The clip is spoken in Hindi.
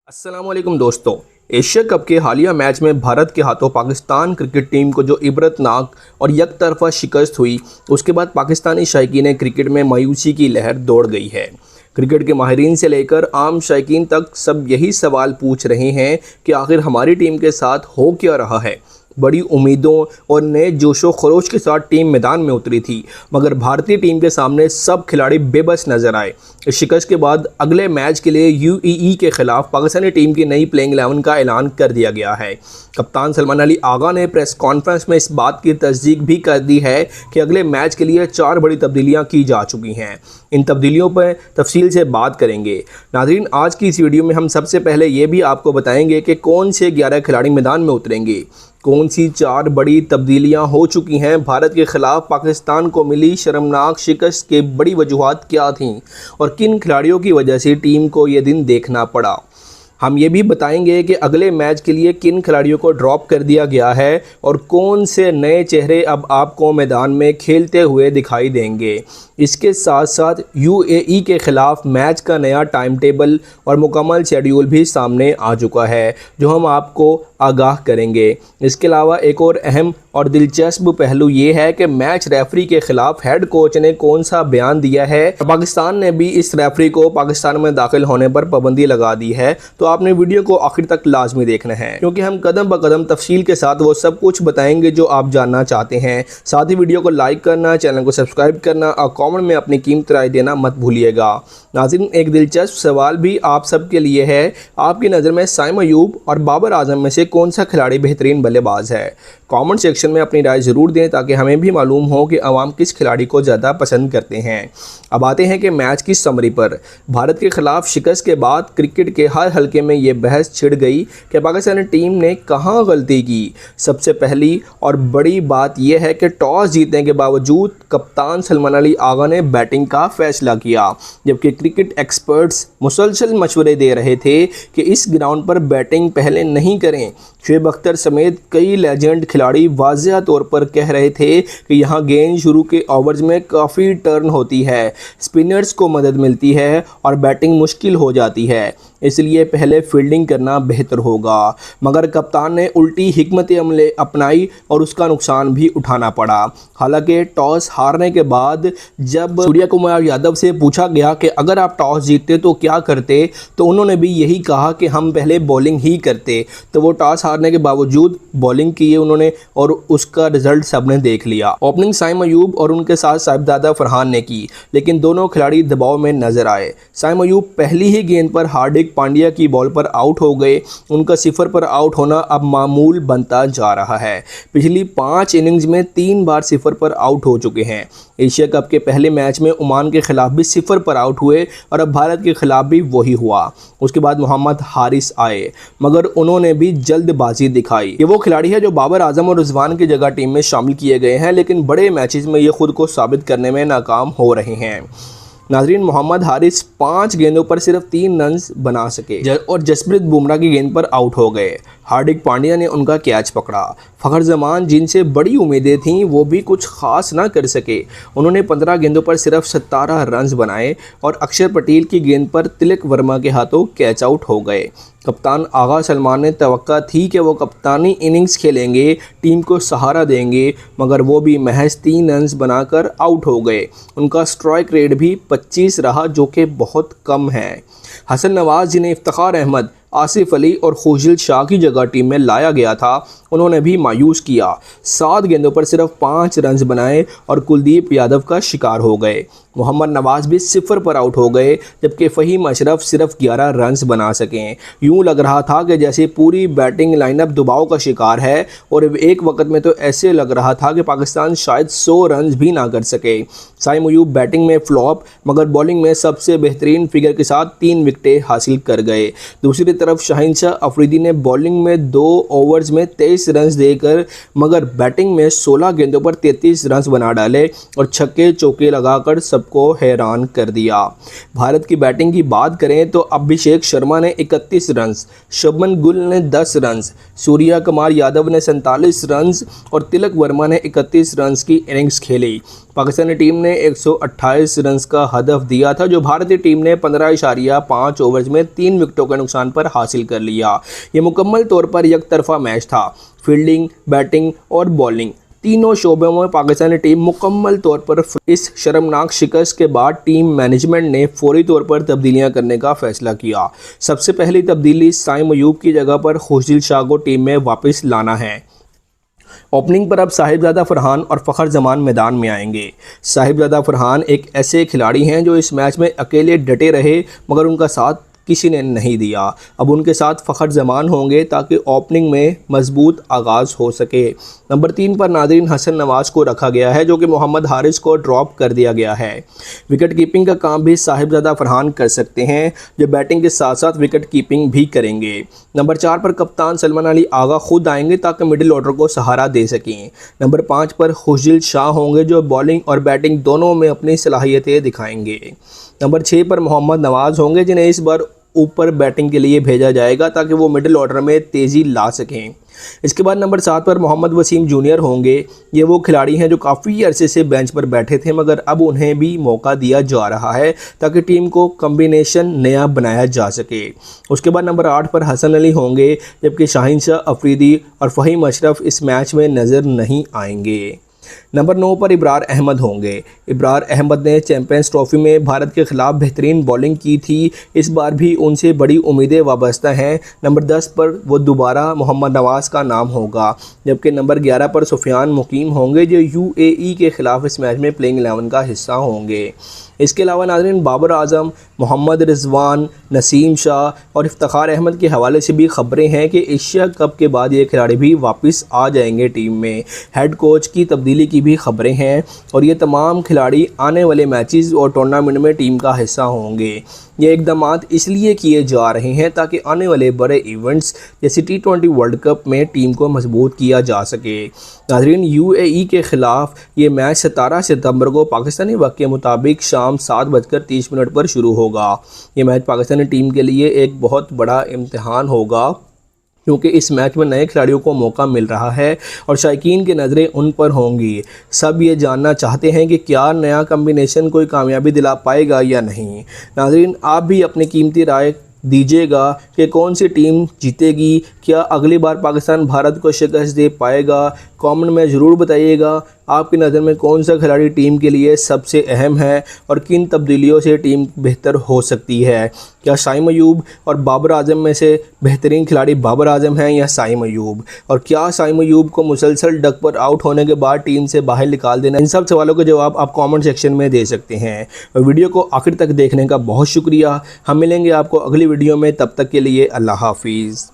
अस्सलामुअलैकुम दोस्तों। एशिया कप के हालिया मैच में भारत के हाथों पाकिस्तान क्रिकेट टीम को जो इबरतनाक और यकतरफा शिकस्त हुई, उसके बाद पाकिस्तानी शायकीन क्रिकेट में मायूसी की लहर दौड़ गई है। क्रिकेट के माहिरीन से लेकर आम शायकीन तक सब यही सवाल पूछ रहे हैं कि आखिर हमारी टीम के साथ हो क्या रहा है। बड़ी उम्मीदों और नए जोशो खरोश के साथ टीम मैदान में उतरी थी, मगर भारतीय टीम के सामने सब खिलाड़ी बेबस नजर आए। इस शिकस्त के बाद अगले मैच के लिए यूएई के खिलाफ पाकिस्तानी टीम की नई प्लेइंग 11 का ऐलान कर दिया गया है। कप्तान सलमान अली आगा ने प्रेस कॉन्फ्रेंस में इस बात की तस्दीक भी कर दी है कि अगले मैच के लिए 4 बड़ी तब्दीलियां की जा चुकी हैं। इन तब्दीलियों पर तफसील से बात करेंगे। नाज़रीन, आज की इस वीडियो में हम सबसे पहले ये भी आपको बताएंगे कि कौन से 11 खिलाड़ी मैदान में उतरेंगे, कौन सी 4 बड़ी तब्दीलियां हो चुकी हैं, भारत के खिलाफ पाकिस्तान को मिली शर्मनाक शिकस्त के बड़ी वजूहात क्या थीं और किन खिलाड़ियों की वजह से टीम को ये दिन देखना पड़ा। हम ये भी बताएंगे कि अगले मैच के लिए किन खिलाड़ियों को ड्रॉप कर दिया गया है और कौन से नए चेहरे अब आपको मैदान में खेलते हुए दिखाई देंगे। इसके साथ साथ यूएई के ख़िलाफ़ मैच का नया टाइम टेबल और मुकम्मल शेड्यूल भी सामने आ चुका है, जो हम आपको आगाह करेंगे। इसके अलावा एक और अहम और दिलचस्प पहलू ये है कि मैच रेफरी के ख़िलाफ़ हेड कोच ने कौन सा बयान दिया है। पाकिस्तान ने भी इस रेफरी को पाकिस्तान में दाखिल होने पर पाबंदी लगा दी है। तो आपने वीडियो को आखिर तक लाजमी देखना है, क्योंकि हम कदम ब कदम तफसील के साथ वो सब कुछ बताएंगे जो आप जानना चाहते हैं। साथ ही वीडियो को लाइक करना, चैनल को सब्सक्राइब करना और कमेंट में अपनी कीमती राय देना मत भूलिएगा। नाज़रीन, एक दिलचस्प सवाल भी आप सबके लिए है। आपकी नज़र में साइम अयूब और बाबर आजम में से कौन सा खिलाड़ी बेहतरीन बल्लेबाज है? कमेंट सेक्शन में अपनी राय ज़रूर दें ताकि हमें भी मालूम हो कि अवाम किस खिलाड़ी को ज़्यादा पसंद करते हैं। अब आते हैं कि मैच की समरी पर। भारत के खिलाफ शिकस्त के बाद क्रिकेट के हर हल्के में ये बहस छिड़ गई कि पाकिस्तानी टीम ने कहाँ गलती की। सबसे पहली और बड़ी बात यह है कि टॉस जीतने के बावजूद कप्तान सलमान अली आगा ने बैटिंग का फैसला किया, जबकि क्रिकेट एक्सपर्ट्स मुसलसल मशवरे दे रहे थे कि इस ग्राउंड पर बैटिंग पहले नहीं करें। शुएब अख्तर समेत कई लेजेंड खिलाड़ी वाज़ेह तौर पर कह रहे थे कि यहाँ गेंद शुरू के ओवर्स में काफ़ी टर्न होती है, स्पिनर्स को मदद मिलती है और बैटिंग मुश्किल हो जाती है, इसलिए पहले फील्डिंग करना बेहतर होगा। मगर कप्तान ने उल्टी हिकमत अमले अपनाई और उसका नुकसान भी उठाना पड़ा। हालांकि टॉस हारने के बाद जब सूर्या कुमार यादव से पूछा गया कि अगर आप टॉस जीतते तो क्या करते, तो उन्होंने भी यही कहा कि हम पहले बॉलिंग ही करते। तो वो टॉस हारने के बावजूद बॉलिंग की उन्होंने और उसका रिजल्ट सबने देख लिया। ओपनिंग साइम अयूब और उनके साथ साहिबजादा फरहान ने की, लेकिन दोनों खिलाड़ी दबाव में नजर आए। साइम अयूब पहली ही गेंद पर हार्दिक पांड्या की बॉल पर आउट हो गए। उनका 0 पर आउट होना अब मामूल बनता जा रहा है। पिछली 5 इनिंग्स में 3 बार 0 पर आउट हो चुके हैं। एशिया कप के पहले मैच में ओमान के खिलाफ भी 0 पर आउट हुए और अब भारत के खिलाफ भी वही हुआ। उसके बाद मोहम्मद हारिस आए, मगर उन्होंने भी जल्दबाजी दिखाई। ये वो खिलाड़ी है जो बाबर आजम और रिजवान की जगह टीम में शामिल किए गए हैं, लेकिन बड़े मैचेस में ये खुद को साबित करने में नाकाम हो रहे हैं। नाजरीन, मोहम्मद हारिस 5 गेंदों पर सिर्फ 3 रन बना सके और जसप्रीत बुमराह की गेंद पर आउट हो गए। हार्दिक पांड्या ने उनका कैच पकड़ा। फ़खर जमान, जिनसे बड़ी उम्मीदें थीं, वो भी कुछ खास ना कर सके। उन्होंने 15 गेंदों पर सिर्फ 17 रन बनाए और अक्षर पटेल की गेंद पर तिलक वर्मा के हाथों कैच आउट हो गए। कप्तान आगा सलमान ने तवक्का थी कि वो कप्तानी इनिंग्स खेलेंगे, टीम को सहारा देंगे, मगर वो भी महज 3 रन बनाकर आउट हो गए। उनका स्ट्राइक रेट भी 25 रहा, जो कि बहुत कम है। हसन नवाज, जिन्हें इफ्तिखार अहमद, आसिफ अली और खुशिल शाह की जगह टीम में लाया गया था, उन्होंने भी मायूस किया। 7 गेंदों पर सिर्फ 5 रन बनाए और कुलदीप यादव का शिकार हो गए। मोहम्मद नवाज भी 0 पर आउट हो गए, जबकि फ़हीम अशरफ सिर्फ 11 रन बना सकें। यूँ लग रहा था कि जैसे पूरी बैटिंग लाइनअप दबाव का शिकार है और एक वक्त में तो ऐसे लग रहा था कि पाकिस्तान शायद 100 रन भी ना कर सके। साइम अयूब बैटिंग में फ्लॉप, मगर बॉलिंग में सबसे बेहतरीन फिगर के साथ 3 विकेटें हासिल कर गए। दूसरी तरफ शहनशाह अफरीदी ने बॉलिंग में 2 ओवर्स में 23 रन देकर मगर बैटिंग में 16 गेंदों पर 33 रन बना डाले और छक्के चौके लगाकर सबको हैरान कर दिया। भारत की बैटिंग की बात करें तो अभिषेक शर्मा ने 31 रन, शुभमन गिल ने 10 रन, सूर्या कुमार यादव ने 47 रन और तिलक वर्मा ने 31 रन की इनिंग्स खेली। पाकिस्तानी टीम ने 128 रन का हदफ दिया था, जो भारतीय टीम ने 15.5 ओवर्स में 3 विकेटों के नुकसान पर हासिल कर लिया। ये मुकम्मल तौर पर एकतरफा मैच था। फील्डिंग, बैटिंग और बॉलिंग तीनों शोबों में पाकिस्तानी टीम मुकम्मल तौर पर इस शर्मनाक शिकस्त के बाद टीम मैनेजमेंट ने फौरी तौर पर तब्दीलियां करने का फैसला किया। सबसे पहली तब्दीली साइम अयूब की जगह पर खुशदिल शाह को टीम में वापस लाना है। ओपनिंग पर अब साहिबजादा फरहान और फ़खर जमान मैदान में आएंगे। साहिबजादा फरहान एक ऐसे खिलाड़ी हैं जो इस मैच में अकेले डटे रहे मगर उनका साथ किसी ने नहीं दिया। अब उनके साथ फ़खर जमान होंगे ताकि ओपनिंग में मजबूत आगाज़ हो सके। नंबर 3 पर नादरीन हसन नवाज़ को रखा गया है जो कि मोहम्मद हारिस को ड्रॉप कर दिया गया है। विकेट कीपिंग का काम भी साहिबजादा फरहान कर सकते हैं जो बैटिंग के साथ साथ विकेट कीपिंग भी करेंगे। नंबर 4 पर कप्तान सलमान अली आगा खुद आएंगे ताकि मिडिल ऑर्डर को सहारा दे सकें। नंबर 5 पर खुशदिल शाह होंगे जो बॉलिंग और बैटिंग दोनों में अपनी सलाहियतें दिखाएंगे। नंबर 6 पर मोहम्मद नवाज़ होंगे जिन्हें इस बार ऊपर बैटिंग के लिए भेजा जाएगा ताकि वो मिडिल ऑर्डर में तेज़ी ला सकें। इसके बाद नंबर 7 पर मोहम्मद वसीम जूनियर होंगे। ये वो खिलाड़ी हैं जो काफ़ी अरसे से बेंच पर बैठे थे मगर अब उन्हें भी मौका दिया जा रहा है ताकि टीम को कम्बिनेशन नया बनाया जा सके। उसके बाद नंबर 8 पर हसन अली होंगे जबकि शाहीन शाह अफरीदी और फ़हीम अशरफ इस मैच में नज़र नहीं आएंगे। नंबर 9 पर इब्रार अहमद होंगे। इब्रार अहमद ने चैंपियंस ट्रॉफी में भारत के खिलाफ बेहतरीन बॉलिंग की थी। इस बार भी उनसे बड़ी उम्मीदें वाबस्ता हैं। नंबर 10 पर वो दोबारा मोहम्मद नवाज़ का नाम होगा जबकि नंबर 11 पर सुफियान मुकीम होंगे जो UAE के खिलाफ इस मैच में प्लेइंग 11 का हिस्सा होंगे। इसके अलावा नाज़रीन बाबर आजम, मोहम्मद रिजवान, नसीम शाह और इफ्तिखार अहमद के हवाले से भी खबरें हैं कि एशिया कप के बाद ये खिलाड़ी भी वापस आ जाएंगे टीम में। हेड कोच की तब्दीली की भी खबरें हैं और ये तमाम खिलाड़ी आने वाले मैचेस और टूर्नामेंट में टीम का हिस्सा होंगे। ये इक़दामात इसलिए किए जा रहे हैं ताकि आने वाले बड़े इवेंट्स जैसे T20 वर्ल्ड कप में टीम को मजबूत किया जा सके। नाज़रीन UAE के ख़िलाफ़ ये मैच 17 सितंबर को पाकिस्तानी वक्त के मुताबिक शाम 7:30 पर शुरू होगा। ये मैच पाकिस्तानी टीम के लिए एक बहुत बड़ा इम्तिहान होगा क्योंकि इस मैच में नए खिलाड़ियों को मौका मिल रहा है और शायकीन की नज़रें उन पर होंगी। सब ये जानना चाहते हैं कि क्या नया कम्बिनेशन कोई कामयाबी दिला पाएगा या नहीं। नाज़रीन आप भी अपनी कीमती राय दीजिएगा कि कौन सी टीम जीतेगी। क्या अगली बार पाकिस्तान भारत को शिकस्त दे पाएगा? कमेंट में ज़रूर बताइएगा आपकी नज़र में कौन सा खिलाड़ी टीम के लिए सबसे अहम है और किन तब्दीलियों से टीम बेहतर हो सकती है। क्या साइम अयूब और बाबर आजम में से बेहतरीन खिलाड़ी बाबर आजम हैं या साइम अयूब? और क्या साइम अयूब को मुसलसल डक पर आउट होने के बाद टीम से बाहर निकाल देना? इन सब सवालों के जवाब आप कमेंट सेक्शन में दे सकते हैं। और वीडियो को आखिर तक देखने का बहुत शुक्रिया। हम मिलेंगे आपको अगली वीडियो में, तब तक के लिए अल्लाह हाफिज़।